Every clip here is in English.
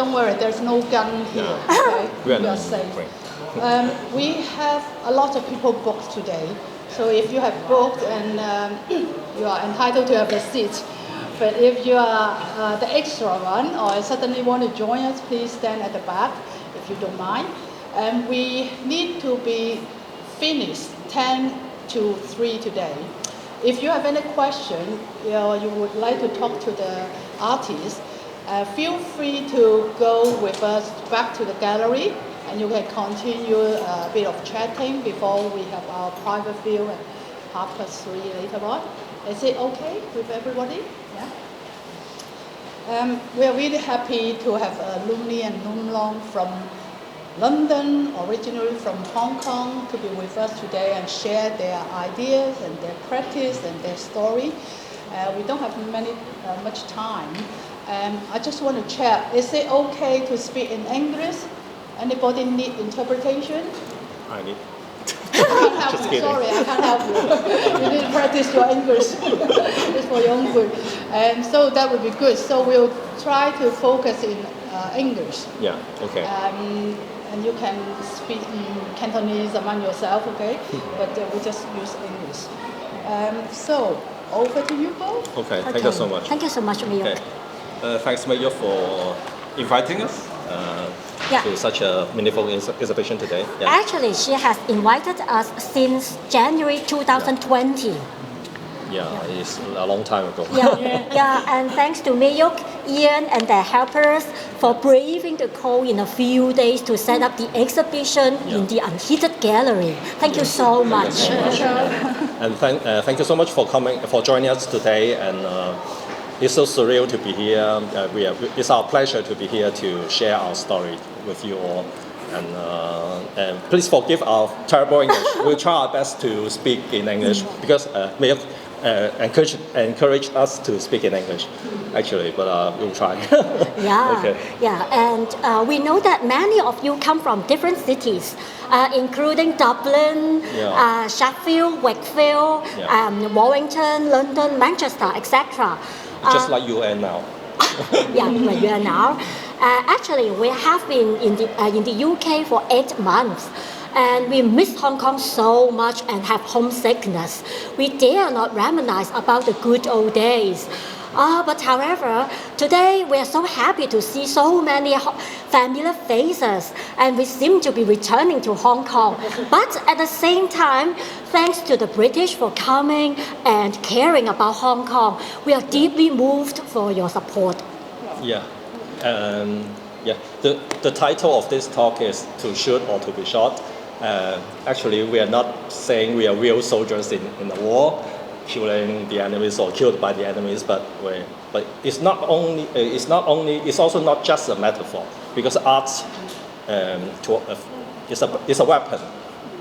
don't worry, there's no gun here. Okay? We are safe. We have a lot of people booked today. So if you have booked and you are entitled to have a seat. But if you are the extra one or suddenly want to join us, please stand at the back if you don't mind. And we need to be finished 10 to 3 today. If you have any question, you would like to talk to the artist, feel free to go with us back to the gallery and you can continue a bit of chatting before we have our private view at 3:30 later on. Is it okay with everybody? Yeah. We are really happy to have Lumli and Lumlong from London, originally from Hong Kong, to be with us today and share their ideas and their practice and their story. We don't have much time. I just want to check, is it okay to speak in English? Anybody need interpretation? I need. I can't help you. Sorry, I can't help you. You need to practice your English. It's for your own good. And so that would be good. So we'll try to focus in English. Yeah, okay. And you can speak in Cantonese among yourself, okay? But we just use English. So, over to you both. Okay, thank you so much. Thank you so much, Mayo. Okay. Thanks, Mayo, for inviting us to such a meaningful exhibition today. Yeah. Actually, she has invited us since January 2020. Yeah, it's a long time ago. And thanks to Mayuk, Ian, and their helpers for braving the cold in a few days to set up the exhibition in the unheated gallery. Thank you so much. And thank you so much for coming, for joining us today. And it's so surreal to be here. It's our pleasure to be here to share our story with you all. And please forgive our terrible English. We'll try our best to speak in English because Mayuk encouraged us to speak in English, actually, but we'll try. And we know that many of you come from different cities, including Dublin, Sheffield, Wakefield, Wellington, London, Manchester, etc. Just like you are now. Like you are now. Actually, we have been in the UK for 8 months. And we miss Hong Kong so much and have homesickness. We dare not reminisce about the good old days. But however, today we are so happy to see so many familiar faces and we seem to be returning to Hong Kong. But at the same time, thanks to the British for coming and caring about Hong Kong, we are deeply moved for your support. The title of this talk is To Shoot or To Be Shot. Actually, we are not saying we are real soldiers in the war, killing the enemies or killed by the enemies, but it's also not just a metaphor, because art is a weapon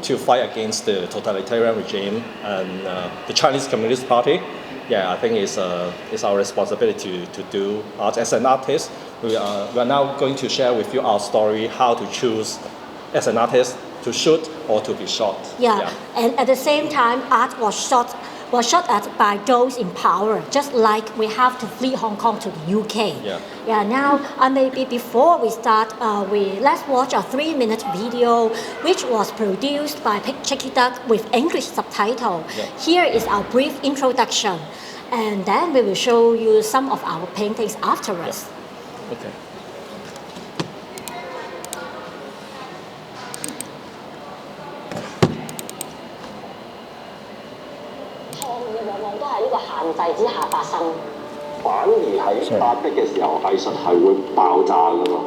to fight against the totalitarian regime and the Chinese Communist Party. I think it's our responsibility to do art. As an artist, we are now going to share with you our story, how to choose as an artist to shoot or to be shot. And at the same time, art was shot at by those in power, just like we have to flee Hong Kong to the UK. Now, maybe before we start, let's watch a 3-minute video which was produced by Chicky Duck with English subtitle. Here is our brief introduction, and then we will show you some of our paintings afterwards. Okay. 限制之下發生，反而喺壓迫嘅時候，藝術係會爆炸噶嘛。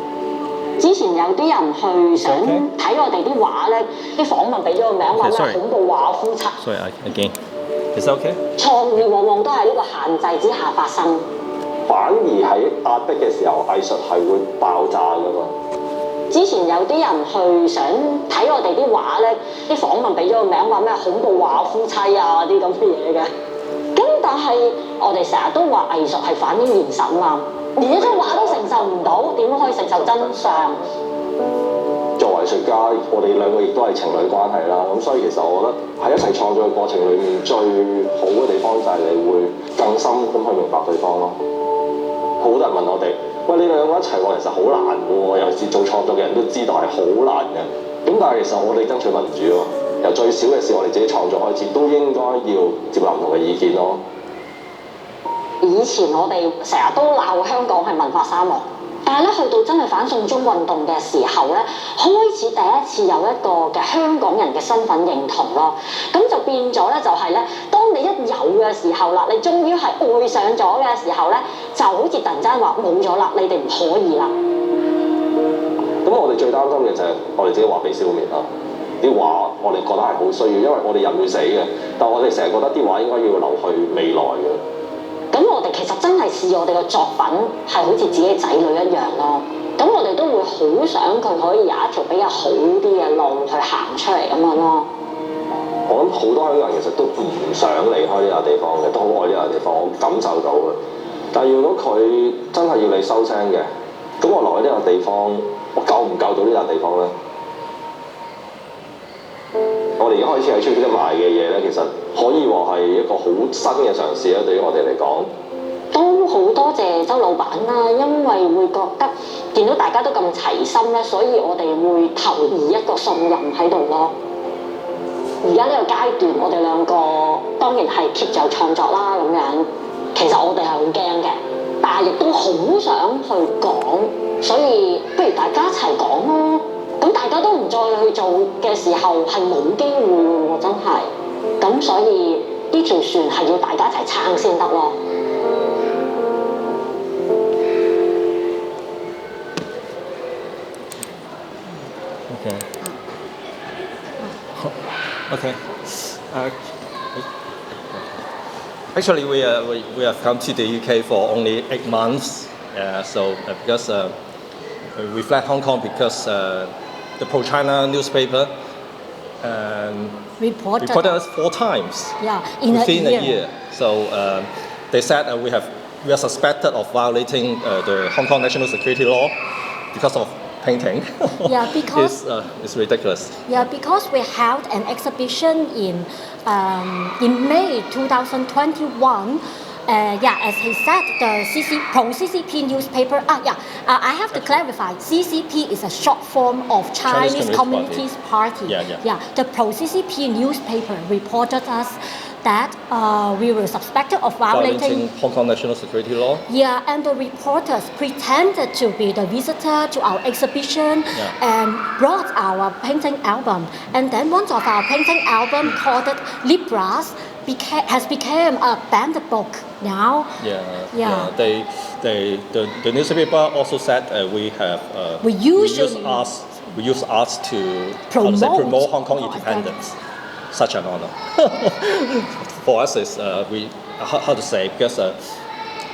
之前有啲人去想睇我哋啲畫咧，啲訪問俾咗個名話咩恐怖畫夫妻。Sorry, again. Is that okay? 創意往往都喺呢個限制之下發生，反而喺壓迫嘅時候，藝術係會爆炸噶嘛。之前有啲人去想睇我哋啲畫咧，啲訪問俾咗個名話咩恐怖畫夫妻啊啲咁嘅嘢嘅。咁但係我哋成日都話藝術係反映現實嘛，連一張畫都承受唔到，點可以承受真相？作為藝術家，我哋兩個亦都係情侶關係啦。咁所以其實我覺得喺一齊創作嘅過程裏面，最好嘅地方就係你會更深咁去明白對方咯。好多人問我哋喂，你兩個一齊喎，其實好難嘅喎，尤其是做創作嘅人都知道係好難嘅。咁但係其實我哋爭取民主喎，由最少嘅事我哋自己創作開始，都應該要接納唔同嘅意見咯。以前我哋成日都鬧香港係文化沙漠，但係咧去到真係反送中運動嘅時候咧，開始第一次有一個嘅香港人嘅身份認同咯。咁就變咗咧，就係咧，當你一有嘅時候啦，你終於係愛上咗嘅時候咧，就好似突然間話冇咗啦，你哋唔可以啦。咁我哋最擔心嘅就係我哋自己話被消滅啦。啲畫我哋覺得係好需要，因為我哋人會死嘅，但我哋成日覺得啲畫應該要留去未來嘅。咁我哋其實真係視我哋嘅作品係好似自己仔女一樣咯。咁我哋都會好想佢可以有一條比較好啲嘅路去行出嚟咁樣咯。我諗好多香港人其實都唔想離開呢個地方嘅，都好愛呢個地方，我感受到嘅。但係如果佢真係要你收聲嘅，咁我留喺呢個地方，我救唔救到呢個地方咧？我哋而家開始喺出邊賣嘅嘢咧，其實可以話係一個好新嘅嘗試啦，對於我哋嚟講。都好多謝周老闆啦，因為會覺得見到大家都咁齊心咧，所以我哋會投以一個信任喺度咯。而家呢個階段，我哋兩個當然係 keep 住創作啦，咁樣其實我哋係好驚嘅，但係亦都好想去講，所以不如大家一齊講咯。咁大家都唔再去做嘅時候，係冇機會喎，真係。咁所以呢條船係要大家一齊撐先得咯。Okay. Actually, we have come to the UK for only 8 months. Because we fled Hong Kong because the pro-China newspaper Reported us 4 times within a year. So they said we are suspected of violating the Hong Kong national security law because of painting. Yeah, because it's ridiculous. Yeah, because we held an exhibition in May 2021. As he said, the pro-CCP newspaper. I have to clarify. CCP is a short form of Chinese Communist Party. Yeah, the pro-CCP newspaper reported us that we were suspected of violating Hong Kong national security law. Yeah, and the reporters pretended to be the visitor to our exhibition and brought our painting album. And then one of our painting album called it Libras has become a banned book now. The newspaper also said we use arts to promote Hong Kong independence. Such an honor. For us, is how to say, because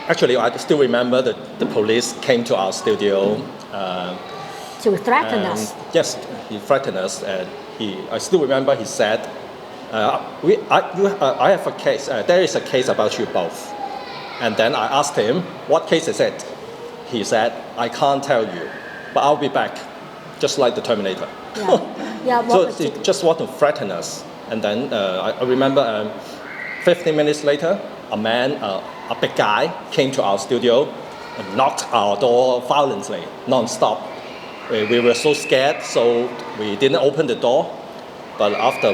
actually I still remember that the police came to our studio to threaten us. Yes, he threatened us, and I still remember he said, I have a case. There is a case about you both. And then I asked him, what case is it? He said, I can't tell you, but I'll be back, just like the Terminator. So he just want to threaten us. And then I remember 15 minutes later, a man, a big guy, came to our studio and knocked our door violently, non-stop. We were so scared, so we didn't open the door. But after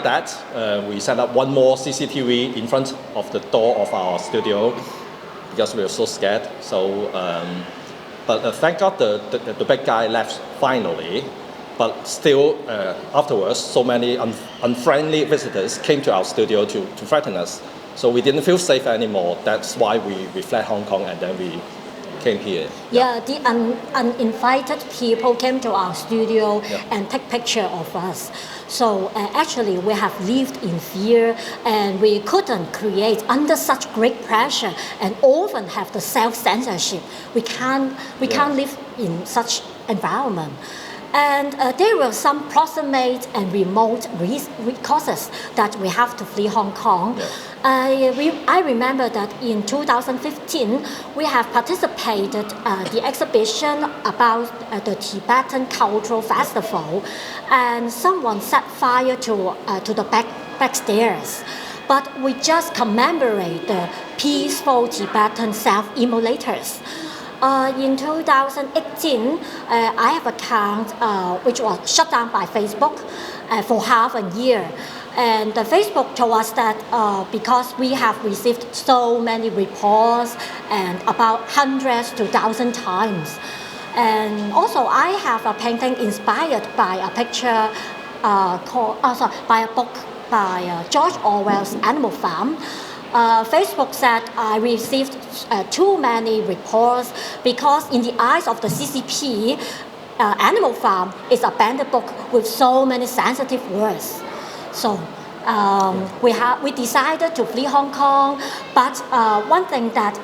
that, we set up one more CCTV in front of the door of our studio because we were so scared. But thank God the big guy left finally. But still, afterwards, so many unfriendly visitors came to our studio to threaten us. So we didn't feel safe anymore. That's why we fled Hong Kong and then we came here. The uninvited people came to our studio and take picture of us. So actually, we have lived in fear, and we couldn't create under such great pressure, and often have the self-censorship. We can't live in such environment. And there were some proximate and remote causes that we have to flee Hong Kong. I remember that in 2015, we have participated the exhibition about the Tibetan Cultural Festival, and someone set fire to the backstairs. But we just commemorate the peaceful Tibetan self-immolators. In 2018, I have an account which was shut down by Facebook for half a year. And the Facebook told us that because we have received so many reports and about hundreds to thousands times. And also I have a painting inspired by a picture by a book by George Orwell's Animal Farm. Facebook said I received too many reports because in the eyes of the CCP, Animal Farm is a banned book with so many sensitive words. So we decided to flee Hong Kong, but one thing that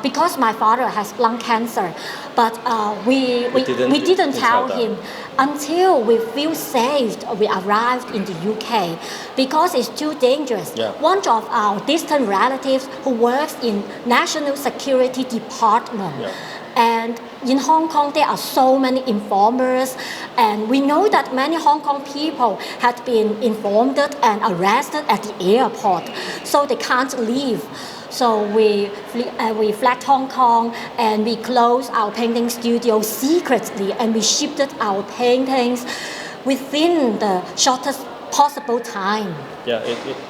because my father has lung cancer, but we didn't tell him until we feel safe. We arrived in the UK because it's too dangerous. Yeah. One of our distant relatives who works in National Security Department. Yeah. And in Hong Kong, there are so many informers, and we know that many Hong Kong people had been informed and arrested at the airport, so they can't leave. So we fled Hong Kong and we closed our painting studio secretly, and we shipped our paintings within the shortest possible time. Yeah,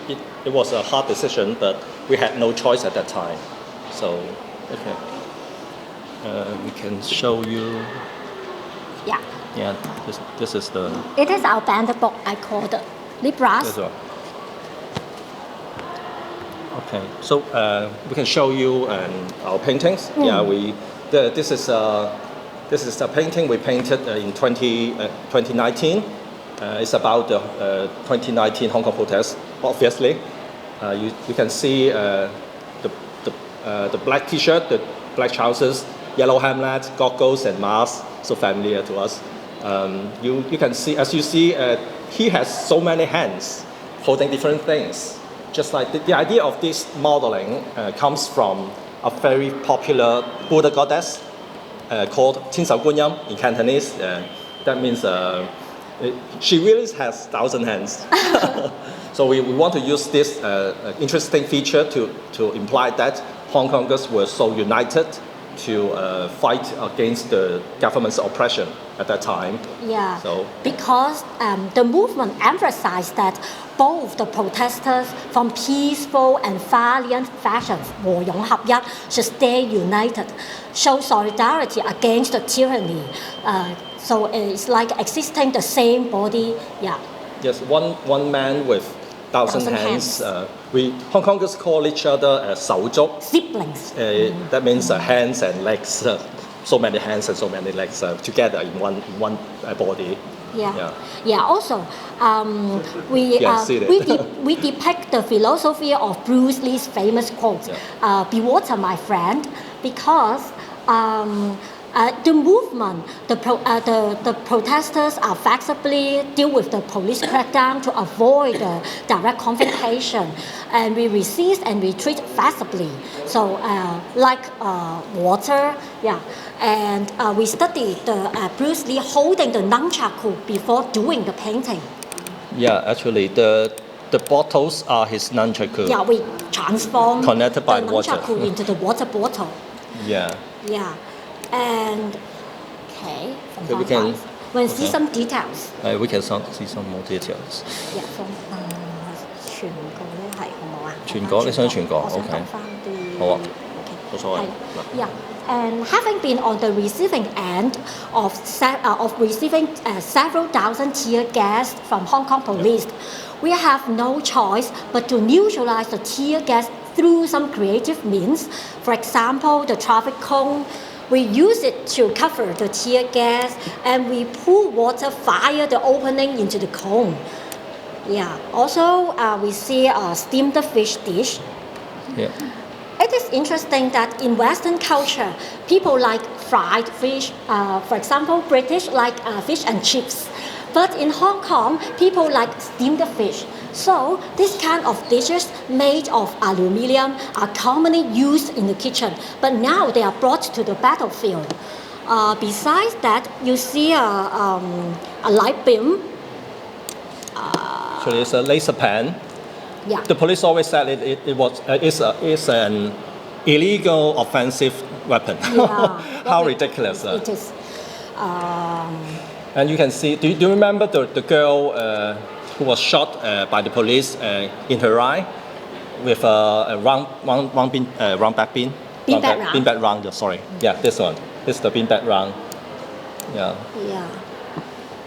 it was a hard decision, but we had no choice at that time. So, okay. We can show you. Yeah. Yeah, this is the. It is our band book. I call it Libras. This one. Okay, so we can show you our paintings. Yeah, this is a painting we painted in 2019. It's about the 2019 Hong Kong protests. Obviously, you can see the black T-shirt, the black trousers, yellow hemlet, goggles, and mask. So familiar to us. You can see, as you see, he has so many hands holding different things. Just like the idea of this modeling comes from a very popular Buddha goddess called 千手觀音 in Cantonese. That means she really has 1,000 hands. So we want to use this interesting feature to imply that Hong Kongers were so united to fight against the government's oppression at that time. Yeah, so, because the movement emphasized that both the protesters from peaceful and violent factions, 和勇合一, should stay united, show solidarity against the tyranny. So it's like existing the same body. Yeah. Yes, one man with 1,000 hands. We Hong Kongers call each other 手足. Siblings. That means hands and legs. So many hands and so many legs together in one body. Yeah. Also, we depict the philosophy of Bruce Lee's famous quote, "Be water, my friend," because the movement, the protesters are flexibly deal with the police crackdown to avoid the direct confrontation, and we resist and retreat flexibly. So like water, and we studied Bruce Lee holding the nunchaku before doing the painting. Yeah, actually the bottles are his nunchaku. Yeah, we transform connected by the water nunchaku into the water bottle. Yeah. And we can see some details. We can see some more details. 全個咧係好冇啊？全個你想全個 ？OK， 好啊，冇所謂。Yeah, and having been on the receiving end of receiving several thousand tear gas from Hong Kong police, we have no choice but to neutralize the tear gas through some creative means. For example, the traffic cone. We use it to cover the tear gas, and we pour water via the opening into the cone. Yeah. Also, we see a steamed fish dish. Yeah. It is interesting that in Western culture, people like fried fish. For example, British like fish and chips. But in Hong Kong, people like steamed fish. So this kind of dishes made of aluminium are commonly used in the kitchen, but now they are brought to the battlefield. Besides that, you see a light beam. So it's a laser pen. Yeah. The police always said it's illegal offensive weapon. Yeah. How ridiculous. It is. And you can see, do you remember the girl who was shot by the police in her eye with a round back bean? Beanbag round, sorry. Yeah, this one. This is the beanbag round. Yeah. Yeah.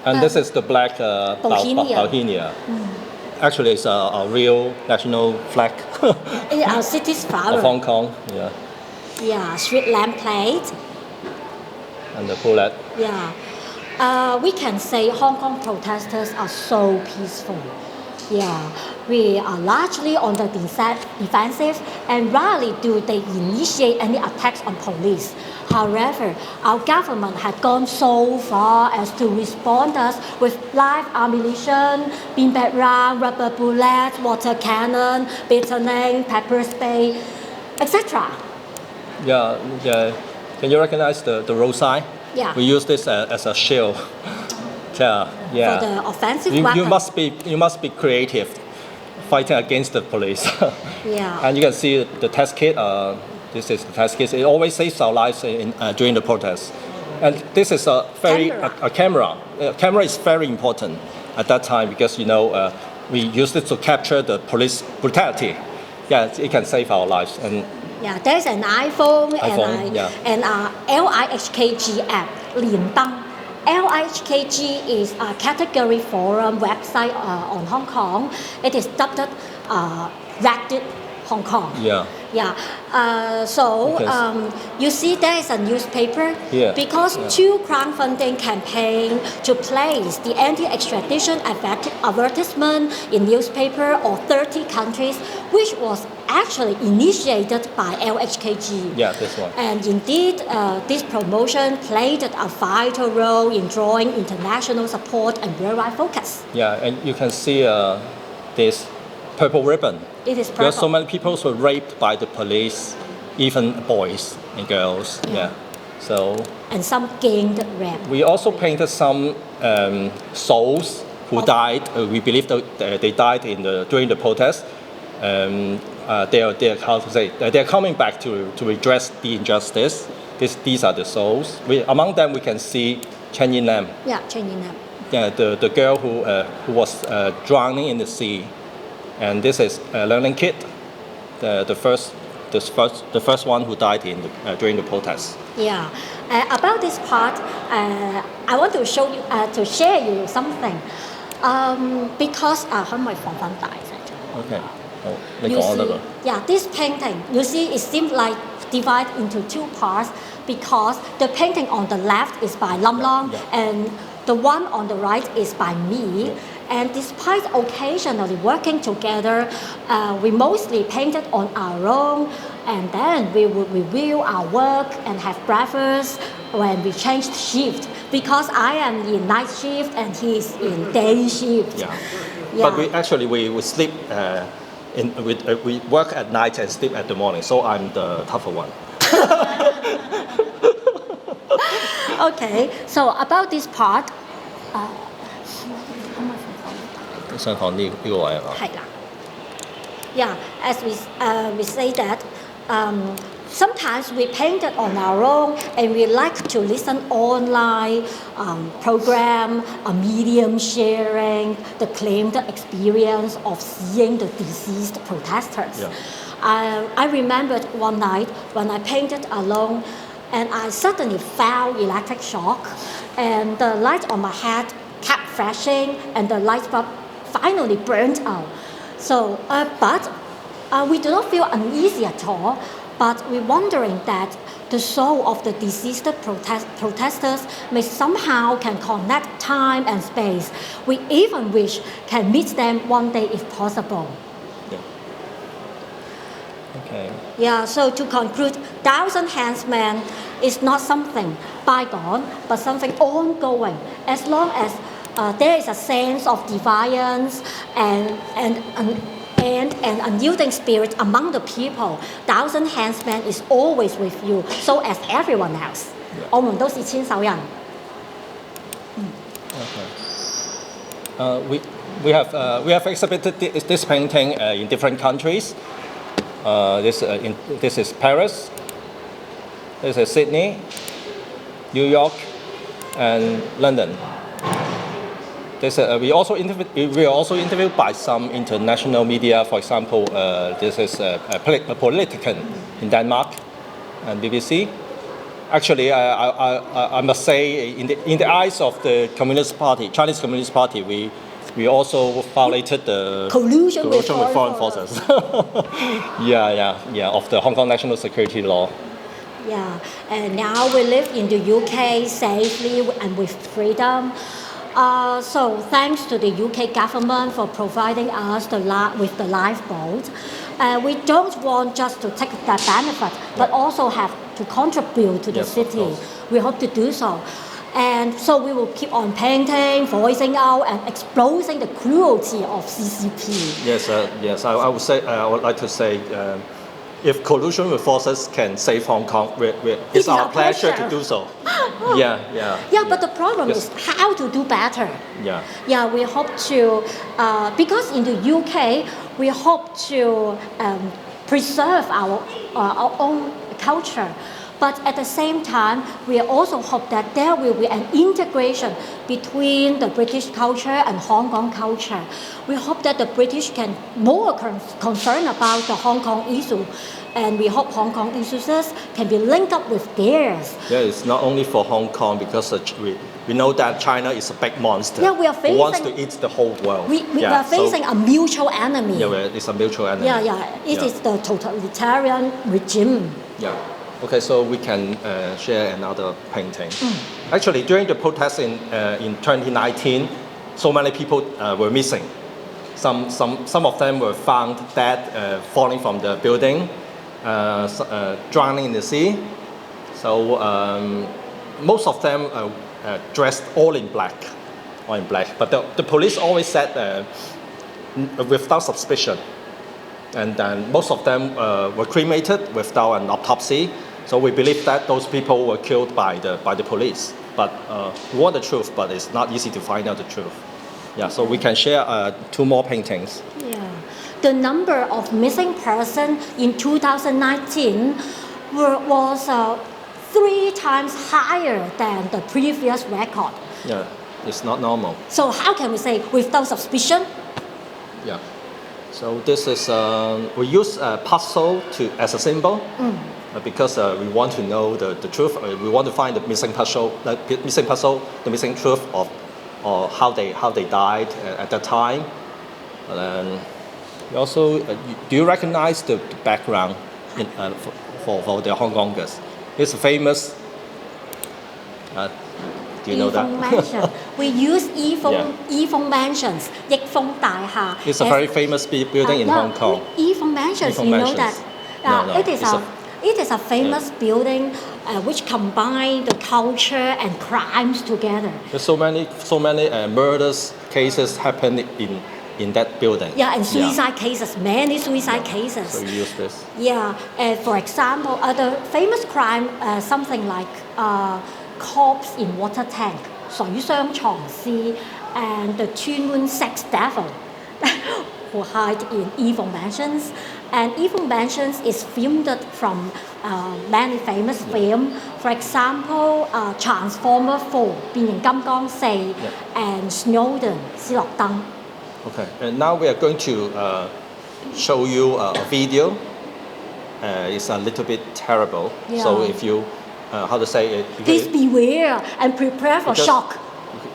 And this is the black Bohemia. Actually, it's a real national flag Our city's flower. of Hong Kong. Yeah. Yeah, street lamp plate. And the bullet. Yeah. We can say Hong Kong protesters are so peaceful. Yeah, we are largely on the defensive and rarely do they initiate any attacks on police. However, our government had gone so far as to respond us with live ammunition, beanbag round, rubber bullets, water cannon, batoning, pepper spray, etc. Yeah. Can you recognize the road sign? Yeah. We use this as a shield. Yeah. For the offensive you weapon. You must be creative, fighting against the police. Yeah. And you can see the test kit. This is the test kit. It always saves our lives during the protest. And this is a camera. Camera is very important at that time because we used it to capture the police brutality. Yeah, it can save our lives. And yeah, there's an iPhone and a LIHKG app, 連登. LIHKG is a category forum website on Hong Kong. It is dubbed Reddit Hong Kong. Yeah. Yeah. You see there is a newspaper because two crowdfunding campaign to place the anti-extradition advertisement in newspaper of 30 countries, which was actually initiated by LHKG. Yeah, this one. And indeed, this promotion played a vital role in drawing international support and worldwide focus. Yeah, and you can see this purple ribbon. It is purple. Because so many people were raped by the police, even boys and girls. Yeah. So. And some gained rep. We also painted some souls who died. We believe that they died during the protest. They're coming back to redress the injustice. These are the souls. Among them, we can see Chen Yin Lam. Yeah, Chen Yin Lam. Yeah, the girl who was drowning in the sea. And this is Learning Kit, the first one who died during the protest. Yeah, about this part, I want to show you share you something. Because 可唔可以放返大隻 Okay. 好，你講得啦。Yeah, this painting, you see, it seems like divided into two parts because the painting on the left is by Lumlong and the one on the right is by me. And despite occasionally working together, we mostly painted on our own, and then we would review our work and have breakfast when we changed shift. Because I am in night shift and he is in day shift. Yeah. But we sleep. We work at night and sleep at the morning, so I'm the tougher one. Okay, so about this part. 想講呢個位係嘛？係啦。Yeah, as we say that, sometimes we painted on our own and we like to listen online program, a medium sharing the claimed experience of seeing the deceased protesters. Yeah. I remembered one night when I painted alone and I suddenly felt electric shock and the light on my head kept flashing and the light bulb finally burned out. So, but we do not feel uneasy at all, but we're wondering that the soul of the deceased protesters may somehow can connect time and space. We even wish can meet them one day if possible. Yeah. Okay. Yeah, so to conclude, Thousand Handsmen is not something bygone, but something ongoing. As long as there is a sense of defiance and an unyielding spirit among the people, Thousand Handsmen is always with you, so as everyone else. 我們都是千手人。 We have exhibited this painting in different countries. This is Paris. This is Sydney, New York, and London. We are also interviewed by some international media. For example, this is a Politiken in Denmark and BBC. Actually, I must say, in the eyes of the Communist Party, Chinese Communist Party, we also violated the collusion with foreign forces. Of the Hong Kong national security law. Yeah, and now we live in the UK safely and with freedom. So thanks to the UK government for providing us with the lifeboat. We don't want just to take that benefit, but also have to contribute to the city. We hope to do so. And so we will keep on painting, voicing out, and exposing the cruelty of CCP. Yes. I would like to say, if collusion with forces can save Hong Kong, it's our pleasure to do so. But the problem is how to do better. We hope to, because in the UK, we hope to preserve our own culture. But at the same time, we also hope that there will be an integration between the British culture and Hong Kong culture. We hope that the British can more concerned about the Hong Kong issue, and we hope Hong Kong issues can be linked up with theirs. Yeah, it's not only for Hong Kong, because we know that China is a big monster who wants to eat the whole world. We are facing a mutual enemy. It's a mutual enemy. It is the totalitarian regime. Okay, so we can share another painting. Actually, during the protests in 2019, so many people were missing. Some of them were found dead, falling from the building, drowning in the sea. So most of them dressed all in black. But the police always said without suspicion. And then most of them were cremated without an autopsy. So we believe that those people were killed by the police. But we want the truth, but it's not easy to find out the truth. So we can share 2 more paintings. The number of missing persons in 2019 was 3 times higher than the previous record. It's not normal. So how can we say without suspicion? So this is, we use a puzzle as a symbol because we want to know the truth. We want to find the missing truth of how they died at that time. And then we also, do you recognize the background for the Hong Kongers? It's famous. Do you know that? Mansion. We use Yifeng Mansions, Yifeng 大廈. It's a very famous building in Hong Kong. Yifeng Mansions, you know that? It is a famous building which combines the culture and crimes together. There's so many murders cases happen in that building. And suicide cases, many suicide cases. So you use this. For example, the famous crime, something like corpse in water tank, 水箱藏屍, and the Twin Moon sex devil who hide in Yifeng Mansions. And Yifeng Mansions is filmed from many famous films. For example, Transformer 4, 變形金剛4, and Snowden, 斯諾登. Okay, and now we are going to show you a video. It's a little bit terrible. So if you how to say it? Please beware and prepare for shock.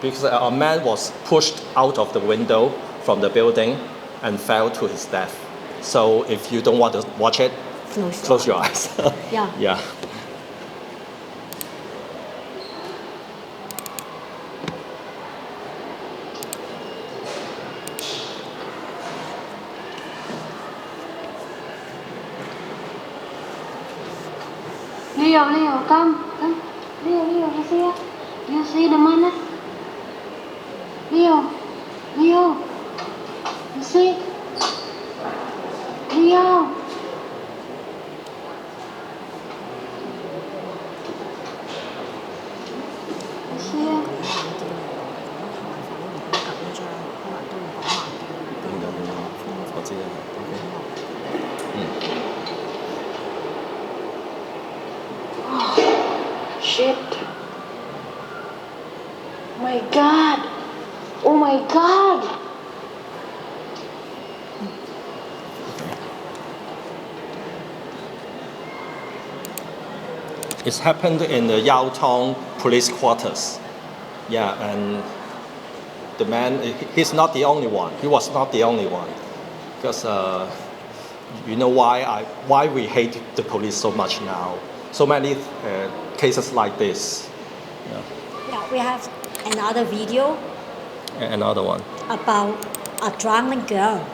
Because a man was pushed out of the window from the building and fell to his death. So if you don't want to watch it, close your eyes. Yeah. Leo, come. Leo, you see the mana? Leo, you see? Leo. You see? 我知啦，OK。shit. My God. Oh my God. It's happened in the Yao Tong police quarters. Yeah, and the man, he's not the only one. He was not the only one. Because you know why we hate the police so much now. So many cases like this. Yeah, we have another video Another one. about a drowning girl.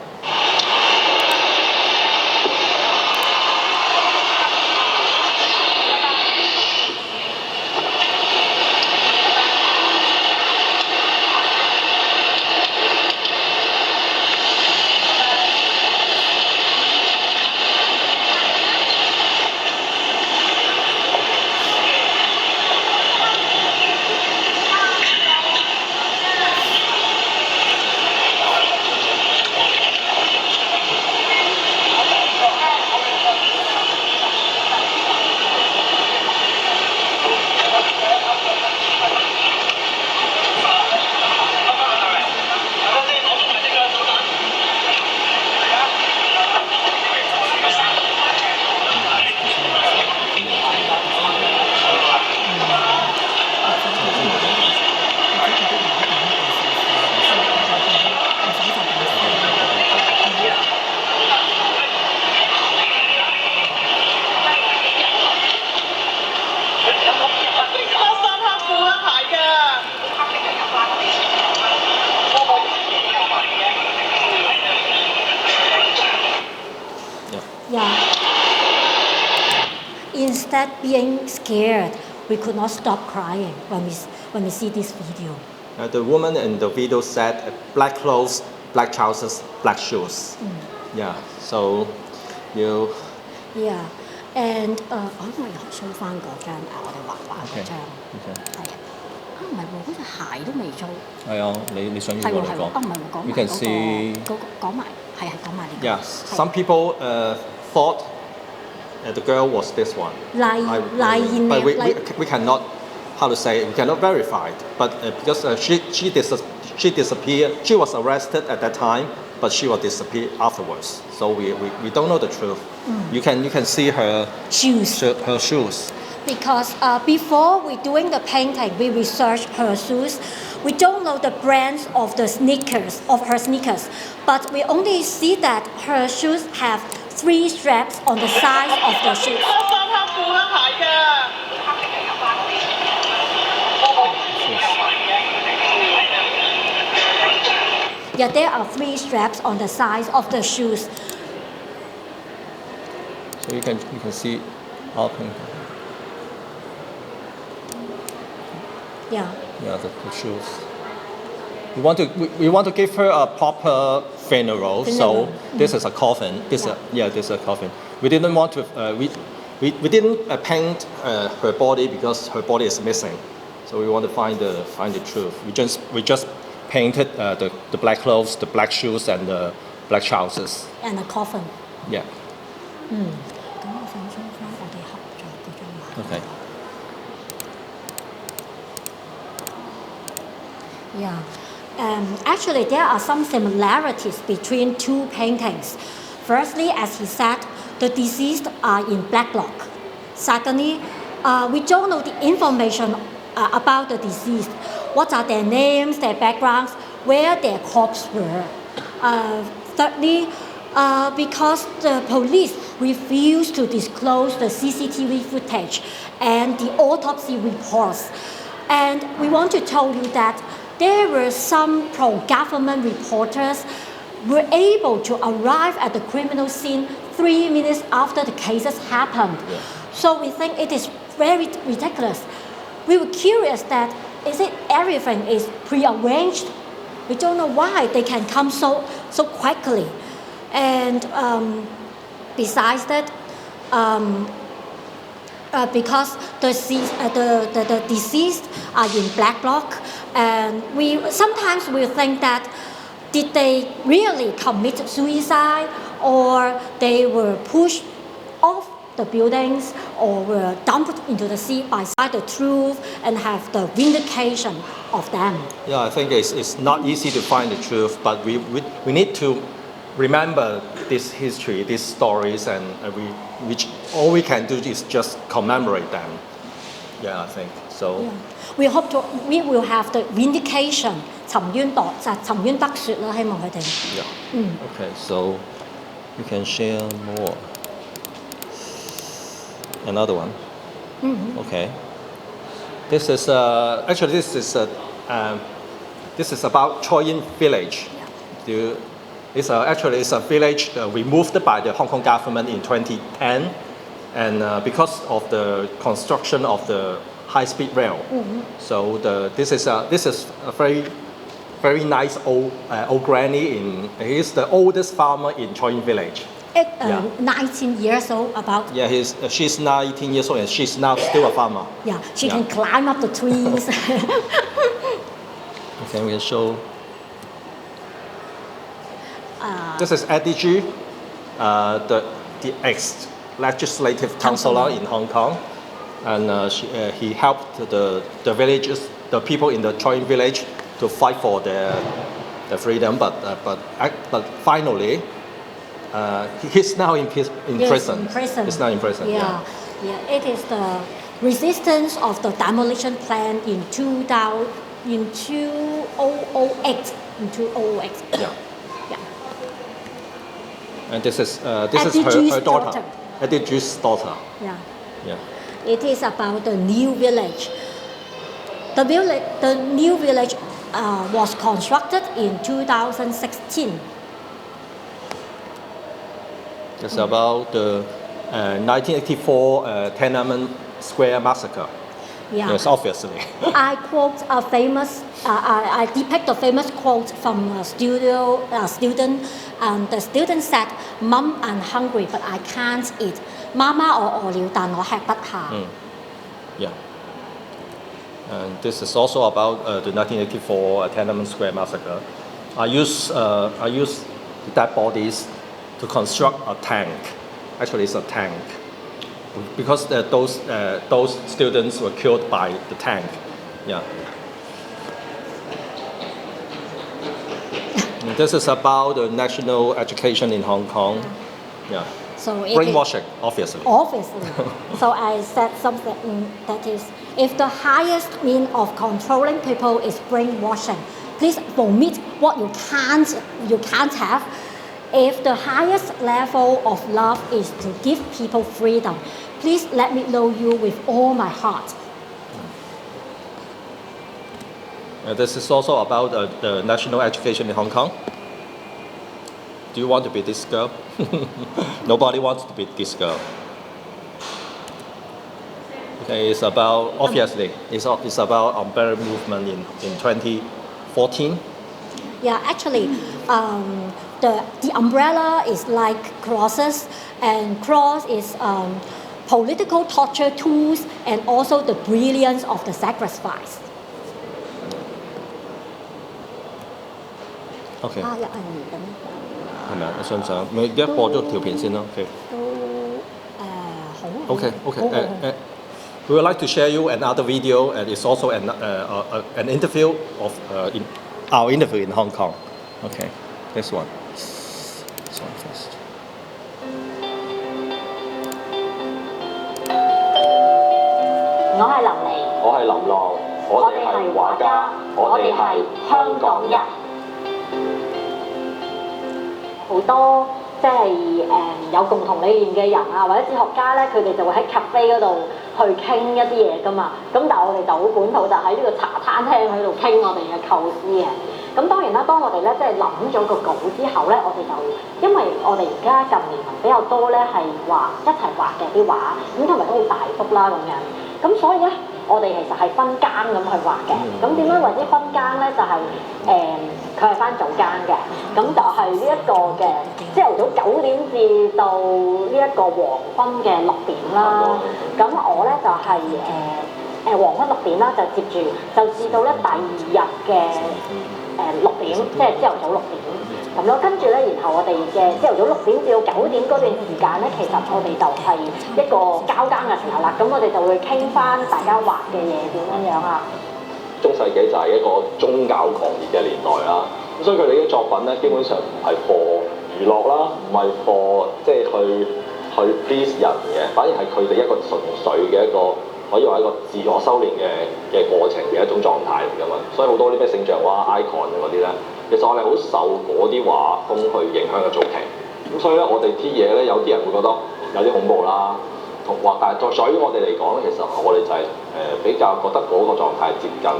Yeah. Instead being scared, we could not stop crying when we see this video. The woman in the video said black clothes, black trousers, black shoes. Yeah, so you. Yeah, and 我因為show 翻嗰張我哋畫畫嗰張，係啊，唔係喎，好似鞋都未 show。係啊，你想要我嚟講？唔係喎，講埋 You can see 講埋講埋呢個。Yeah, some people thought the girl was this one. But we cannot, how to say, we cannot verify it. But because she disappeared, she was arrested at that time, but she will disappear afterwards. So we don't know the truth. You can see her shoes. Her shoes. Because before we doing the painting, we researched her shoes. We don't know the brands of the sneakers, of her sneakers, but we only see that her shoes have 3 straps on the side of the shoes. Yeah, there are 3 straps on the sides of the shoes. So you can see our painting. Yeah. Yeah, the shoes. We want to give her a proper funeral. So this is a coffin. This is a coffin. We didn't want to. We didn't paint her body because her body is missing. So we want to find the truth. We just painted the black clothes, the black shoes, and the black trousers. And a coffin. Yeah. 咁我想 show 翻我哋合作嗰張畫。Okay. Yeah. Actually, there are some similarities between 2 paintings. Firstly, as he said, the deceased are in black bloc. Secondly, we don't know the information about the deceased. What are their names, their backgrounds, where their corpses were. Thirdly, because the police refused to disclose the CCTV footage and the autopsy reports. And we want to tell you that there were some pro-government reporters were able to arrive at the criminal scene 3 minutes after the cases happened. Yeah. So we think it is very ridiculous. We were curious that is it everything is prearranged? We don't know why they can come so quickly. And besides that, because the deceased are in black bloc, and sometimes we think that did they really commit suicide or they were pushed off the buildings or were dumped into the sea by the truth and have the vindication of them. Yeah, I think it's not easy to find the truth, but we need to remember this history, these stories, and which all we can do is just commemorate them. Yeah, I think so. Yeah. We will have the vindication. 沉冤得雪啦，希望佢哋。Yeah. Okay, so you can share more. Another one. Okay. This is actually this is about Choi Yin Village. It's a village removed by the Hong Kong government in 2010, and because of the construction of the high-speed rail. So this is a very nice old granny he's the oldest farmer in Choi Yin Village. 19 years old about. Yeah, she's 19 years old and she's now still a farmer. Yeah, she can climb up the trees. Okay, we'll show. This is Eddie Ju, the ex-legislative councillor in Hong Kong, and he helped the villagers, the people in the Choi Yin Village, to fight for their freedom, but finally, he's now in prison. He's now in prison. Yeah. It is the resistance of the demolition plan in 2008. Yeah. Yeah. And this is her daughter, Eddie Ju's daughter. Yeah. Yeah. It is about the new village. The new village was constructed in 2016. It's about the 1984 Tiananmen Square massacre. Yeah. Yes, obviously. I quote a famous. I depict a famous quote from a student, and the student said, "Mum, I'm hungry, but I can't eat. 媽媽我餓了，但我吃不下." Yeah. And this is also about the 1984 Tiananmen Square massacre. I use dead bodies to construct a tank. Actually, it's a tank because those students were killed by the tank. Yeah. And this is about the national education in Hong Kong. Yeah. So brainwashing, obviously. So I said something that is, if the highest mean of controlling people is brainwashing, please vomit what you can't have. If the highest level of love is to give people freedom, please let me know you with all my heart. This is also about the national education in Hong Kong. Do you want to be this girl? Nobody wants to be this girl. Okay, it's about, obviously, it's about umbrella movement in 2014. Yeah, actually, the umbrella is like crosses, and cross is political torture tools and also the brilliance of the sacrifice. Okay. 係咪啊？你想唔想？咪而家播咗條片先咯。Okay. Okay. We would like to share you another video, and it's also an interview of our interview in Hong Kong. Okay, this one. This one first. 我係林妮，我係林浪，我哋係畫家，我哋係香港人。好多即係有共同理念嘅人啊，或者哲學家咧，佢哋就會喺 cafe 嗰度去傾一啲嘢噶嘛。咁但係我哋就好本土，就喺呢個茶餐廳喺度傾我哋嘅構思嘅。咁當然啦，當我哋咧即係諗咗個稿之後咧，我哋就因為我哋而家近年比較多咧係畫一齊畫嘅啲畫，咁同埋都好大幅啦咁樣。咁所以咧，我哋其實係分更咁去畫嘅。咁點樣為之分更咧？就係佢係翻早更嘅，咁就係呢一個嘅朝頭早9點至到呢一個黃昏嘅6點啦。咁我咧就係黃昏6點啦，就接住就至到咧第二日嘅6點，即係朝頭早6點。咁咁咯。跟住咧，然後我哋嘅朝頭早6點至到9點嗰段時間咧，其實我哋就係一個交更嘅時候啦。咁我哋就會傾翻大家畫嘅嘢點樣啊。中世紀就係一個宗教狂熱嘅年代啦，咁所以佢哋啲作品咧，基本上唔係 for 娛樂啦，唔係 for 即係去 please 人嘅，反而係佢哋一個純粹嘅一個可以話一個自我修練嘅過程嘅一種狀態嚟㗎嘛。所以好多啲咩聖像畫 icon 嗰啲咧，其實我哋好受嗰啲畫風去影響嘅早期。咁所以咧，我哋啲嘢咧，有啲人會覺得有啲恐怖啦。但係在於我哋嚟講咧，其實我哋就係比較覺得嗰個狀態接近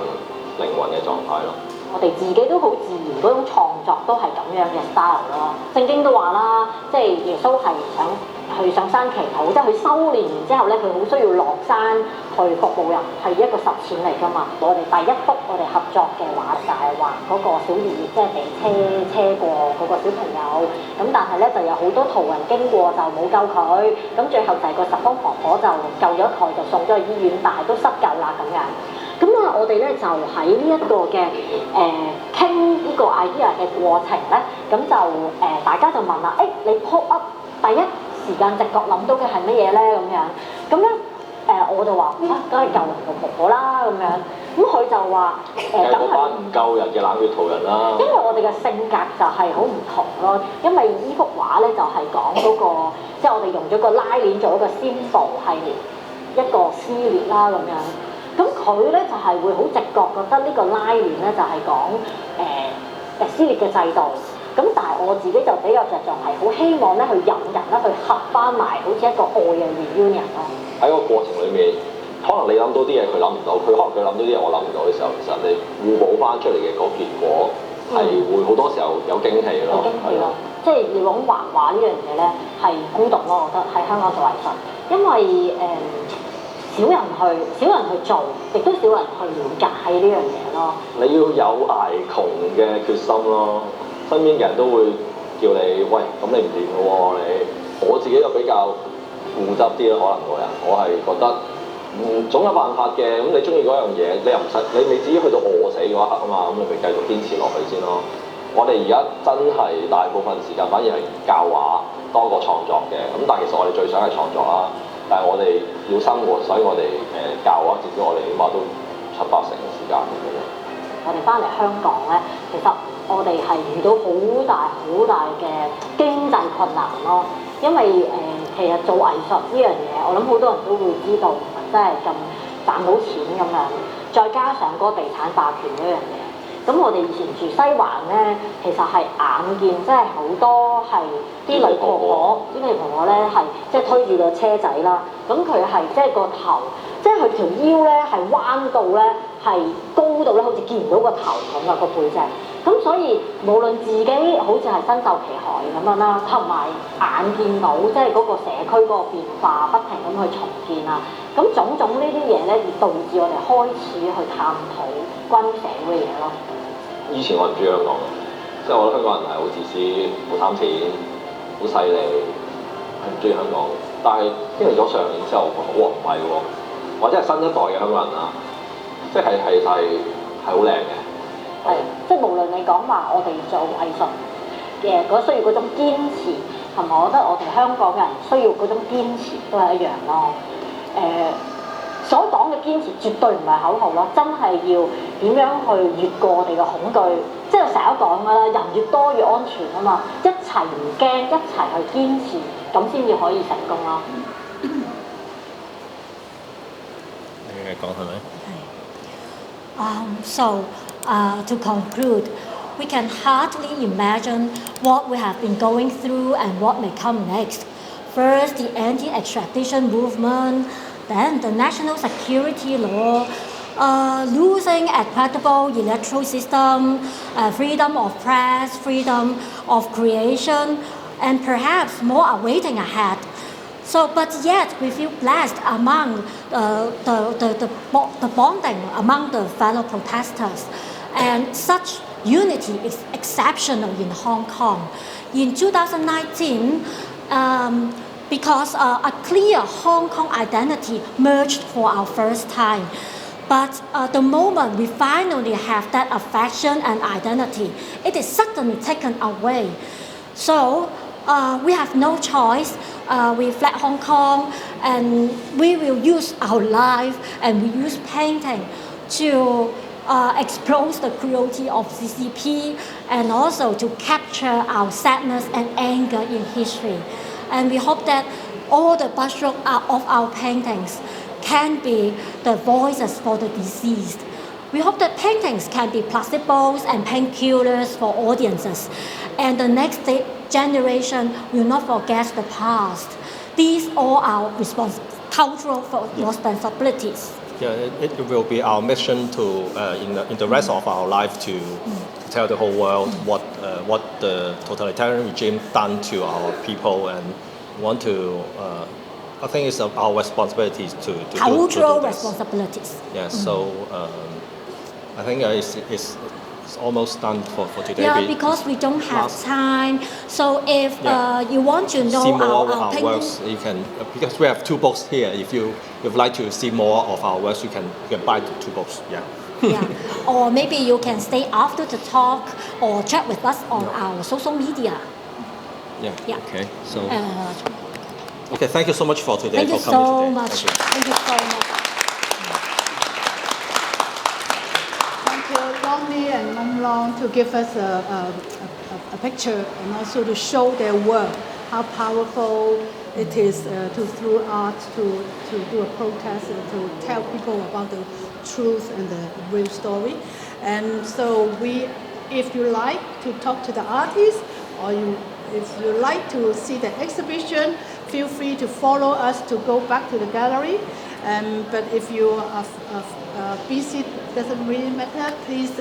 靈魂嘅狀態咯。我哋自己都好自然嗰種創作都係咁樣嘅 style 咯。聖經都話啦，即係耶穌係想去上山祈禱，即係佢修練完之後咧，佢好需要落山去服務人，係一個實踐嚟㗎嘛。我哋第一幅我哋合作嘅畫就係畫嗰個小兒，即係被車過嗰個小朋友。咁但係咧就有好多途人經過就冇救佢，咁最後就係個十方婆婆就救咗佢，就送咗去醫院，但係都失救啦咁樣。咁啊，我哋咧就喺呢一個嘅傾呢個 idea 嘅過程咧，咁就大家就問啦，你 pop up 第一時間直覺諗到嘅係乜嘢咧？咁樣，咁咧我就話梗係救人個婆婆啦咁樣。咁佢就話嗰班唔救人嘅冷血途人啦。因為我哋嘅性格就係好唔同咯。因為呢幅畫咧就係講嗰個，即係我哋用咗個拉鏈做一個 symbol 係一個撕裂啦咁樣。咁佢咧就係會好直覺覺得呢個拉鏈咧就係講撕裂嘅制度。咁但係我自己就比較着重係好希望咧去引人咧去合翻埋，好似一個愛嘅 reunion 咯。喺個過程裏面，可能你諗到啲嘢佢諗唔到，可能佢諗到啲嘢我諗唔到嘅時候，其實你互補翻出嚟嘅嗰結果係會好多時候有驚喜咯。有驚喜咯，即係你講畫畫呢樣嘢咧係孤獨咯，我覺得喺香港做藝術，因為少人去做，亦都少人去了解呢樣嘢咯。你要有捱窮嘅決心咯，身邊嘅人都會叫你喂，咁你唔掂嘅喎你。我自己就比較固執啲咯，可能個人，我係覺得總有辦法嘅。咁你中意嗰樣嘢，你又唔使你未至於去到餓死嗰一刻啊嘛，咁你咪繼續堅持落去先咯。我哋而家真係大部分時間反而係教畫多過創作嘅，咁但係其實我哋最想係創作啦。但係我哋要生活，所以我哋教畫，至少我哋起碼都7-8成嘅時間咁樣。我哋翻嚟香港咧，其實我哋係遇到好大嘅經濟困難咯。因為其實做藝術呢樣嘢，我諗好多人都會知道，唔係真係咁賺到錢咁樣。再加上嗰個地產霸權呢樣嘢。咁我哋以前住西環咧，其實係眼見，即係好多係啲女婆婆，啲女婆婆咧係即係推住個車仔啦。咁佢係即係個頭，即係佢條腰咧係彎到咧係高到咧，好似見唔到個頭咁啊個背脊。咁所以無論自己好似係身受其害咁樣啦，同埋眼見到即係嗰個社區嗰個變化，不停咁去重建啊。咁種種呢啲嘢咧，而導致我哋開始去探討關於社會嘅嘢咯。以前我唔中意香港，即係我覺得香港人係好自私、好貪錢、好勢利，係唔中意香港。但係經歷咗上年之後，我覺得哇唔係喎，或者係新一代嘅香港人啊，即係好靚嘅。係，即係無論你講話我哋做藝術嘅需要嗰種堅持，同埋我覺得我哋香港人需要嗰種堅持都係一樣咯。所講嘅堅持絕對唔係口號咯，真係要點樣去越過我哋嘅恐懼，即係成日都講㗎啦，人越多越安全啊嘛，一齊唔驚，一齊去堅持，咁先至可以成功咯。你講係咪？To conclude, we can hardly imagine what we have been going through and what may come next. First, the anti-extradition movement, then the national security law, losing a credible electoral system, freedom of press, freedom of creation, and perhaps more are waiting ahead. But yet we feel blessed among the bonding among the fellow protesters, and such unity is exceptional in Hong Kong. In 2019, because a clear Hong Kong identity merged for our first time. But the moment we finally have that affection and identity, it is suddenly taken away. So we have no choice. We fled Hong Kong, and we will use our life and we use painting to expose the cruelty of CCP and also to capture our sadness and anger in history. And we hope that all the brushstroke of our paintings can be the voices for the deceased. We hope that paintings can be placebos and painkillers for audiences, and the next generation will not forget the past. These are our cultural responsibilities. Yeah, it will be our mission to in the rest of our life to tell the whole world what the totalitarian regime done to our people, and want to. I think it's our responsibilities to cultural do this. responsibilities. Yeah, so I think it's almost done for today. Yeah, because we don't have time. So if you want to know see more our painting, works, you can, because we have 2 books here. If you would like to see more of our works, you can buy the 2 books. Yeah. yeah, or maybe you can stay after the talk or chat with us on our social media. Yeah. Yeah. Okay. So. Okay. Thank you so much for today. Thank you for coming so today. much. Thank you so much. Thank you, Lumli and Lumlong, to give us a picture and also to show their work, how powerful it is to through art to do a protest and to tell people about the truth and the real story. And so if you like to talk to the artists, or if you like to see the exhibition, feel free to follow us to go back to the gallery. But if you are busy, doesn't really matter. Please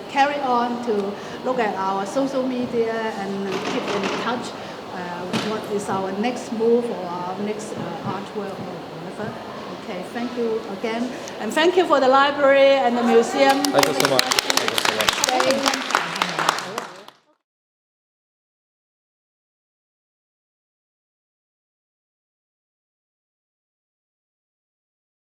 carry on to look at our social media and keep in touch. What is our next move or our next artwork or whatever. Okay, thank you again. And thank you for the library and the museum. Thank you so much.